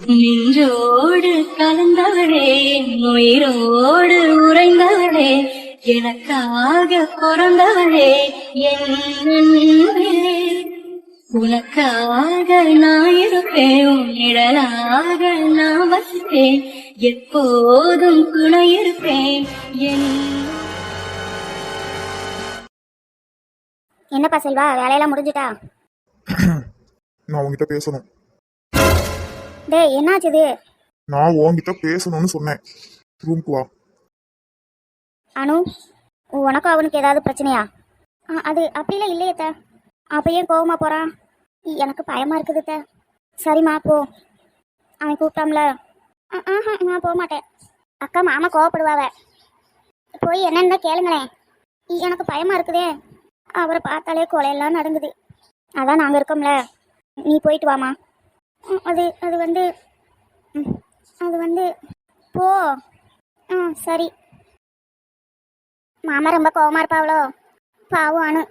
நின்றோடு கலந்தவளே, உயிரோடு உறைந்தவளே, எனக்காக பிறந்தவளே, என் அன்பே. உனக்காக நான் இருப்பேன், உன் நிழலாக நான் வசிப்பேன், எப்போதும் துணை இருப்பேன் என். என்னப்பா செல்வா, வேலையெல்லாம் முடிஞ்சுட்டா? நான் உன்கிட்ட பேசணும். டேய், என்னாச்சுது? நான் உன்கிட்ட பேசணும்னு சொன்னேன். ரூம்க்கு வா. அனு, உனக்கும் அவனுக்கு ஏதாவது பிரச்சனையா? அது அப்படிலாம் இல்லையே த. அப்ப ஏன் கோவமா போறான்? எனக்கு பயமா இருக்குது த. சரிம்மா போ. அவன் கூப்பிட்டாம்ல. ஆஹா, நான் போக மாட்டேன். அக்கா மாமா கோவப்படுவாவ. போய் என்னன்னு கேளுங்களேன். எனக்கு பயமா இருக்குதே. அவரை பார்த்தாலே கொலையெல்லாம் நடங்குது. அதான் நாங்கள் இருக்கோம்ல. நீ போயிட்டு வாமா. அது அது வந்து அது வந்து போ. சரி. மாமா ரொம்ப கோவமா இருப்பாவளோ? பாவம் அனு.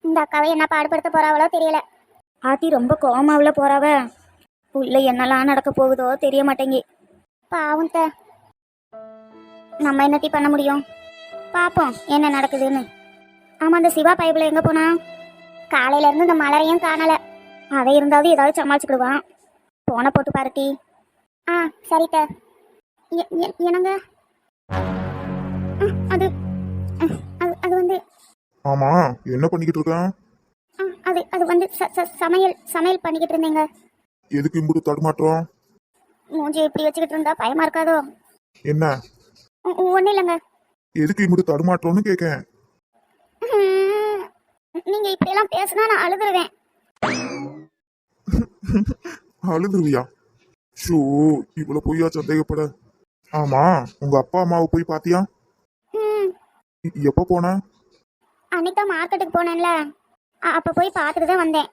இந்த அக்காவை என்ன பாடுபடுத்த போறாவளோ தெரியல. ஆத்தி ரொம்ப கோவமாவில் போறாவ. உள்ள என்னெல்லாம் நடக்க போகுதோ தெரிய மாட்டேங்கி. பாவம் த. நம்ம என்னத்தி பண்ண முடியும்? பார்ப்போம் என்ன நடக்குதுன்னு. ஆமா, அந்த சிவா பைபிள் எங்க போனா? காலையில இருந்து இந்த மலரையும் காணல. அவன் இருந்தாவது ஏதாவது சமாளிச்சுக்கிடுவான். போன போட்டு பாருட்டி. சரிட்ட. என்னங்க? அது அது அது வந்து. ஆமா, என்ன பண்ணிக்கிட்டு இருக்கான்? அது அது வந்து சமையல் சமையல் பண்ணிக்கிட்டு இருந்தேங்க. எதுக்கு இம்புட்டு தடுமாற்றம்? மூஞ்சி இப்படி வச்சுக்கிட்டு இருந்தா பயமா இருக்காதோ? என்ன? ஒன்றும் இல்லைங்க. எதுக்கு இம்புட்டு தடுமாற்றம்னு கேட்கேன். நீங்க இப்படியெல்லாம் பேசுனா நான் அழுதுருவேன். அழுதுருவியா? ஷோ, இவ்வளவு பொய்யா சந்தேகப்பட? ஆமா, உங்க அப்பா அம்மாவை போய் பாத்தியா? எப்ப போன? அன்னைக்கு மார்க்கெட்டுக்கு போனேன்ல, அப்ப போய் பார்த்துட்டு தான் வந்தேன்.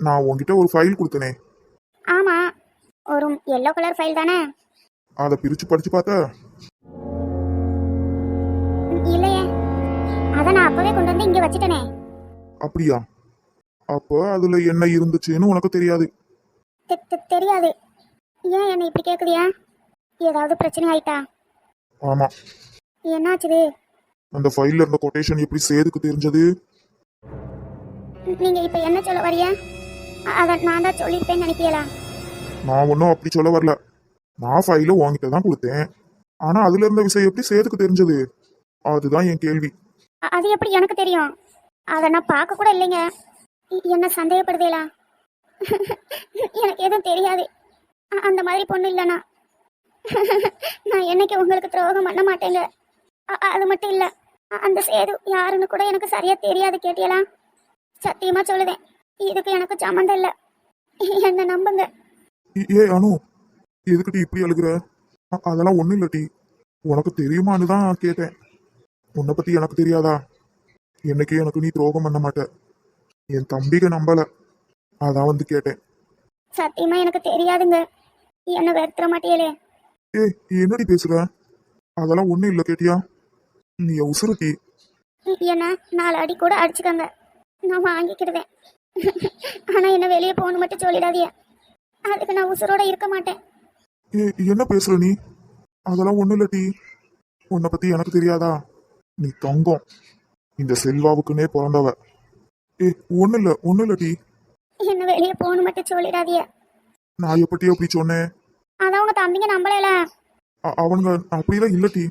நான் உன்கிட்ட ஒரு ஃபைல் கொடுத்தனே. ஆமா, ஒரு எல்லோ கலர் ஃபைல் தானே? அதை பிரிச்சு படிச்சு பார்த்த? இல்லையே, அதை நான் அப்பவே கொண்டு வந்து இங்க வச்சுட்டேனே. அப்படியா? அப்போ அதுல என்ன இருந்துச்சுன்னு உனக்கு தெரியாது? தெரியாது. ஏன் என்ன இப்படி கேக்குறியா? ஏதாவது பிரச்சனை ஆயிட்டா? ஆமா. என்னாச்சுது? அந்த ஃபைல்ல இருந்த கொட்டேஷன் எப்படி சேதுக்கு தெரிஞ்சது? நீங்க இப்ப என்ன சொல்ல வரிய? அத நான் தான் சொல்லிருப்பேன்னு நினைக்கல. நான் ஒன்னும் அப்படி சொல்ல வரல. நான் ஃபைல உன்கிட்ட தான் கொடுத்தேன். ஆனா அதுல இருந்த விஷயம் எப்படி சேதுக்கு தெரிஞ்சது? அதுதான் என் கேள்வி. அது எப்படி எனக்கு தெரியும்? அதை நான் பார்க்க கூட இல்லைங்க. என்ன சந்தேகப்படுதேலா? எனக்கு எதுவும் தெரியாது. அந்த மாதிரி பொண்ணு இல்லைனா நான் என்னைக்கு உங்களுக்கு துரோகம் பண்ண மாட்டேங்க. அது மட்டும் இல்ல, அந்த சேது யாருன்னு கூட எனக்கு சரியா தெரியாது. கேட்டியலா? சத்தியமா சொல்லுவேன், இதுக்கு எனக்கு சம்மந்தம் இல்ல. என்ன நம்புங்க. ஏ அனு, எதுக்கிட்ட இப்படி அழுகுற? அதெல்லாம் ஒண்ணும் இல்ல டி. உனக்கு தெரியுமான்னு தான் கேட்டேன். உன்னை பத்தி எனக்கு தெரியாதா? என்னைக்கு எனக்கு நீ துரோகம் பண்ண மாட்ட. என் தம்பிக நம்பல, அதான் வந்து கேட்டேன். சத்தியமா எனக்கு தெரியாதுங்க. என்ன வெறுத்துற மாட்டியலே? ஏய், என்னடி பேசுற? அதெல்லாம் ஒண்ணும் இல்ல. கேட்டியா? நீ உசுரட்டி. என்ன 4 அடி கூட அடிச்சுக்கங்க, நான் வாங்கிக்கிடுவேன். ஆனா என்ன வெளியே போகணும் மட்டும் சொல்லிடாதிய. அதுக்கு நான் உசுரோட இருக்க மாட்டேன். என்ன பேசுற நீ? அதெல்லாம் ஒண்ணும் இல்ல டி. உன்னை பத்தி எனக்கு தெரியாதா? நீ தங்கம், இந்த செல்வாவுக்குன்னே பிறந்தவ. ஒண்ணும் இல்ல டி. என்ன வெளியே போகணும் மட்டும் சொல்லிடாதிய. நான் எப்படியோ அப்படி சொன்னேன்? அதான் உங்க தம்பிங்க நம்பல. அவனுங்க அப்படிலாம் இல்ல டி.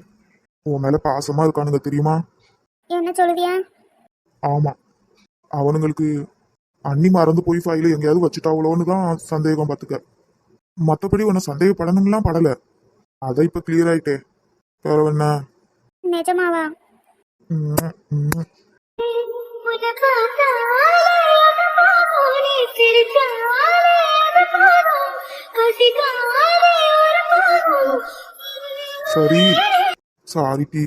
உன் மேல பாசமா இருக்கானுங்க தெரியுமா? என்ன சொல்லுதியா? ஆமா, அவனுங்களுக்கு அண்ணி மறந்து போய் ஃபைல எங்கேயாவது வச்சுட்டாவளோன்னு தான் சந்தேகம். பார்த்துக்க. மற்றபடி உன்னை சந்தேகப்படணும்லாம் படல. அதை இப்ப கிளியர் ஆயிட்டே. வேற என்ன? நிஜமாவா? சரி, சாரி டி.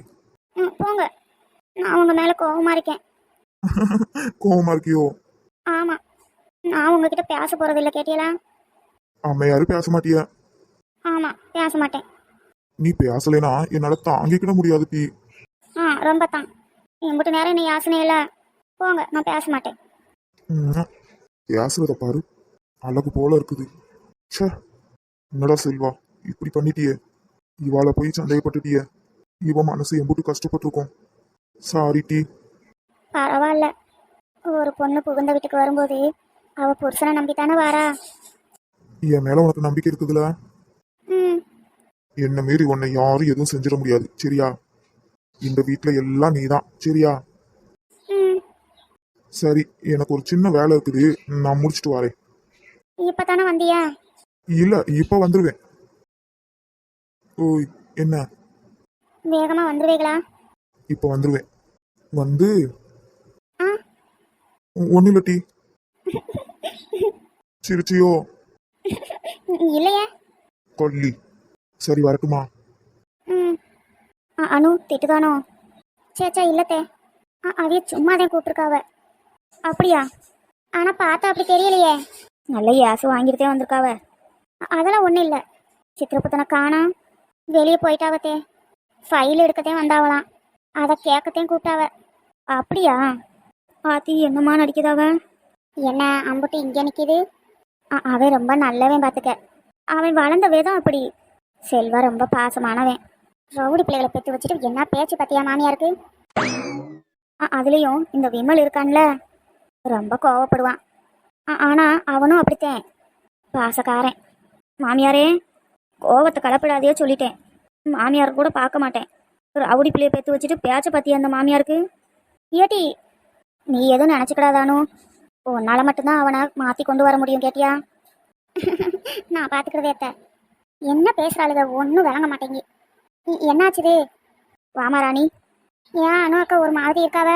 போங்க, நான் உங்க மேல கோவமா இருக்கேன். கோவமா இருக்கியோ? ஆமா, நான் உங்ககிட்ட பேச போறது இல்ல. கேட்டியலா? அம்மையாரு பேச மாட்டிய? ஆமா, பேச மாட்டேன். நீ பேசலைனா என்னால தாங்கிக்கிட முடியாது டி. ரொம்ப தான். எம்பிட்டு நேரம் என்ன யாசனை இல்ல. போங்க, நான் பேச மாட்டேன். பேசுறத பாரு, அழகு போல இருக்குது. ச்சே. என்னடா செல்வா, இப்படி பண்ணிட்டியே. இவாளை போய் சந்தேகப்பட்டுட்டியே. இவ மனசு எம்புட்டு கஷ்டப்பட்டிருக்கோம். Sorry D. பரவாயில்ல. ஒரு பொண்ணு புகுந்த வீட்டுக்கு வரும்போது அவ புருஷனை நம்பித்தானே வாரா. என் மேல உனக்கு நம்பிக்கை இருக்குதுல. ம். என்ன மீறி உன்னை யாரும் எதுவும் செஞ்சிட முடியாது, சரியா? இந்த வீட்ல எல்லாம் நீதான், சரியா? ம். சரி, எனக்கு ஒரு சின்ன வேலை இருக்குது, நான் முடிச்சிட்டு வரேன். இப்பதானே வந்தியா? இல்ல, இப்ப வந்துருவேன். ஓய், என்ன? வேகமா வந்துருவீங்களா? இப்ப வந்துருவேன். வந்து ஆ. ஒன்னும் இல்ல டி. சிரிச்சியோ? இல்லையே. கொல்லி. சரி, வரட்டுமா? ம். அனு திட்டுதானோ? சேச்சா இல்லத்தே. அவைய சும்மாதான் கூப்பிட்டுருக்காவ. அப்படியா? ஆனா பார்த்தா அப்படி தெரியலையே. நல்ல ஏசு வாங்கிட்டே வந்திருக்காவ. அதெல்லாம் ஒன்றும் இல்லை. சித்திரப்புத்தனை காணா வெளியே போயிட்டாவத்தே. ஃபைல் எடுக்கத்தே வந்தாவலாம். அதை கேட்கத்தையும் கூப்பிட்டாவ. அப்படியா? பாத்தி என்னம்மா நடிக்குதாவ? என்ன அம்புட்டு இங்கே நிற்கிது? அவன் ரொம்ப நல்லவன் பார்த்துக்க. அவன் வளர்ந்த விதம் அப்படி. செல்வா ரொம்ப பாசமானவன். ரவுடி பிள்ளைகளை பெற்று வச்சுட்டு என்ன பேச்சு பத்தியா மாமியாருக்கு. அதுலேயும் இந்த விமல் இருக்கான்ல, ரொம்ப கோவப்படுவான். ஆனா அவனும் அப்படித்தேன், பாசக்காரன். மாமியாரே, கோவத்தை கலப்பிடாதையோ சொல்லிட்டேன். மாமியார் கூட பார்க்க மாட்டேன். ரவுடி பிள்ளையை பெற்று வச்சுட்டு பேச்ச பத்தியா அந்த மாமியாருக்கு. ஏட்டி, நீ எதுவும் நினச்சிக்கிடாதானோ? உன்னால மட்டும்தான் அவனை மாற்றி கொண்டு வர முடியும், கேட்டியா? நான் பார்த்துக்கிறதே அத்தை. என்ன பேசுகிறாளுக ஒன்றும் விளங்க மாட்டேங்கி. என்னாச்சுது? வாமா ராணி. ஏன் அனு அக்கா ஒரு மாதிரி இருக்காவ?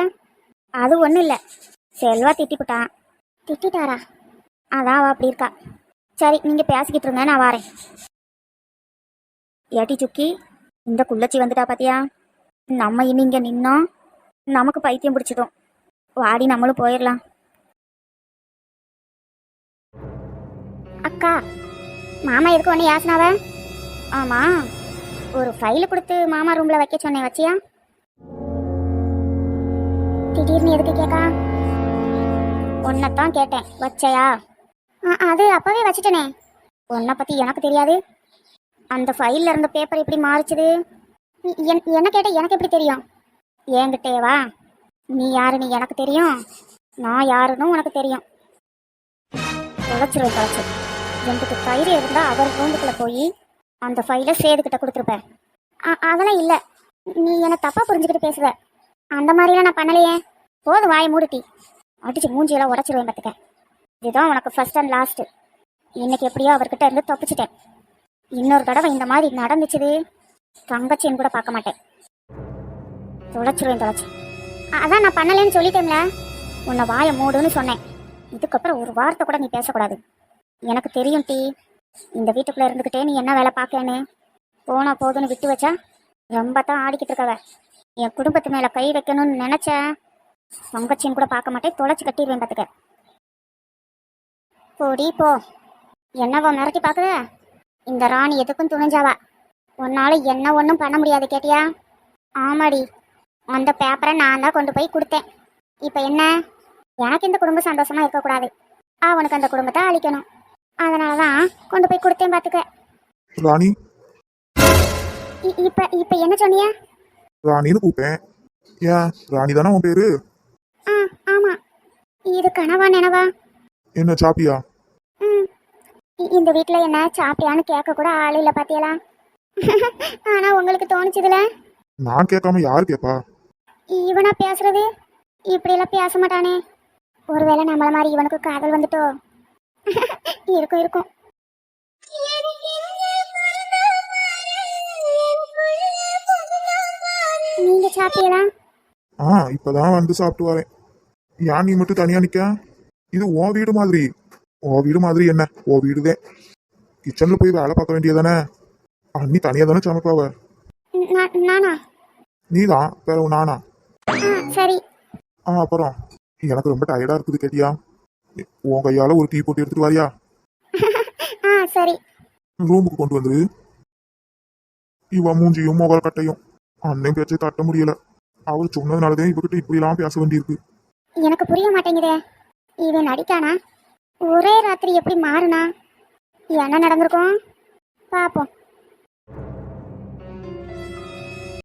அது ஒன்றும் இல்லை, செல்வா திட்டிப்புட்டான். திட்டாரா? அதான் அவள் அப்படி இருக்கா. சரி, நீங்கள் பேசிக்கிட்டு இருங்க, நான் வாரேன். ஏட்டி சுக்கி, இந்த குள்ளச்சி வந்துட்டா பாத்தியா? நம்ம இனி இங்கே நின்னோம் நமக்கு பைத்தியம் பிடிச்சிடும். வாடி, நம்மளும் போயிடலாம். அக்கா, மாமா எதுக்கு ஒன்று யாசனாவ? ஆமாம், ஒரு ஃபைலு கொடுத்து மாமா ரூமில் வைக்க சொன்னேன், வச்சியா? திடீர்னு எதுக்கு கேட்கா? உன்னைத்தான் கேட்டேன், வச்சையா? அது அப்போவே வச்சுட்டேனே. உன்னை பற்றி எனக்கு தெரியாது. அந்த ஃபைலில் இருந்த பேப்பர் எப்படி மாறிச்சுது? என்ன கேட்ட எனக்கு எப்படி தெரியும்? ஏங்கிட்டேவா? நீ யாருன்னு எனக்கு தெரியும், நான் யாருன்னு உனக்கு தெரியும். தொலைச்சிரு. எனக்கு தைரியம் இருந்தால் அவர் ரூமுக்குள்ளே போய் அந்த ஃபைலை சேதுக்கிட்ட கொடுத்துருப்பேன். அதெல்லாம் இல்லை, நீ என்னை தப்பாக புரிஞ்சுக்கிட்டு பேசுவ. அந்த மாதிரிலாம் நான் பண்ணலையே. போதும், வாயை மூடிட்டி. அடிச்சு மூஞ்சியெல்லாம் உடச்சிருவேன் பார்த்துக்க. இதுதான் உனக்கு ஃபர்ஸ்ட் அண்ட் லாஸ்ட்டு. இன்னைக்கு எப்படியோ அவர்கிட்ட இருந்து தப்பிச்சிட்டேன். இன்னொரு தடவை இந்த மாதிரி நடந்துச்சுது, தங்கச்சின்னு கூட பார்க்க மாட்டேன். தொலைச்சிருவேன். அதான் நான் பண்ணலேன்னு சொல்லிட்டேன்ல. உன்னை வாயை மூடுன்னு சொன்னேன். இதுக்கப்புறம் ஒரு வார்த்தை கூட நீ பேசக்கூடாது. எனக்கு தெரியும் டி, இந்த வீட்டுக்குள்ளே இருந்துக்கிட்டே நீ என்ன வேலை பார்க்கன்னு. போனா போதுன்னு விட்டு வச்சா ரொம்ப தான் ஆடிக்கிட்டு இருக்கவ. என் குடும்பத்து மேலே கை வைக்கணும்னு நினச்ச தங்கச்சின்னு கூட பார்க்க மாட்டேன். தொலைச்சி கட்டிடுவேன் பார்த்துக்க. போடி போ. என்னவோ மிரட்டி பார்க்குற? இந்த ராணி எதுக்கும் துணிஞ்சாவா. உன்னால என்ன ஒன்றும் பண்ண முடியாது, கேட்டியா? ஆமாடி, அந்த பேப்பரை நான் தான் கொண்டு போய் கொடுத்தேன். இப்போ என்ன? எனக்கு இந்த குடும்பம் சந்தோஷமா இருக்கக்கூடாது, அவனுக்கு அந்த குடும்பத்தை அழிக்கணும். அதனால தான் கொண்டு போய் கொடுத்தேன் பார்த்துக்க. ராணி. இப்போ என்ன சொன்னியா? ராணின்னு கூப்பிட்டேன். ஏன், ராணி தானே உன் பேரு? ஆமாம். இது கனவா நினவா? என்ன சாப்பியா? ம். இந்த வீட்டில் என்ன சாப்பியான்னு கேட்க கூட ஆள் இல்லை பாத்தியலா? ஆனால் உங்களுக்கு தோணுச்சுதுல. நான் கேட்காம யாரு கேட்பா? இவனா பேசுறது? இப்படியெல்லாம் பேச மாட்டானே. ஒருவேளை நம்மள மாதிரி இவனுக்கு காதல் வந்துட்டோ? இருக்கும். நீங்க சாப்பிட்டீங்களா? இப்பதான் வந்து சாப்பிட்டு வரேன். ஏன் நீ மட்டும் தனியா நிக்க? இது உன் வீடு மாதிரி. உன் வீடு மாதிரி என்ன, உன் வீடுதே. கிச்சன்ல போய் வேலை பார்க்க வேண்டியதானே. அண்ணி தனியா தானே சமைப்பாவ. நானா? நீதான், வேற நானா? சரி. அப்புறம் எனக்கு ரொம்ப டயர்டா இருக்குது, கேட்டியா? உன் கையால ஒரு டீ போட்டு எடுத்துட்டு வாரியா? சரி. ரூமுக்கு கொண்டு வந்துரு. இவன் மூஞ்சியும் முகல் கட்டையும் அண்ணன் பேச்சை தட்ட முடியல. அவர் சொன்னதுனாலதான் இவகிட்ட இப்படி எல்லாம் பேச வேண்டியிருக்கு. எனக்கு புரிய மாட்டேங்குதே. இவன் நடிக்கானா? ஒரே ராத்திரி எப்படி மாறுனா? என்ன நடந்திருக்கும்? பார்ப்போம்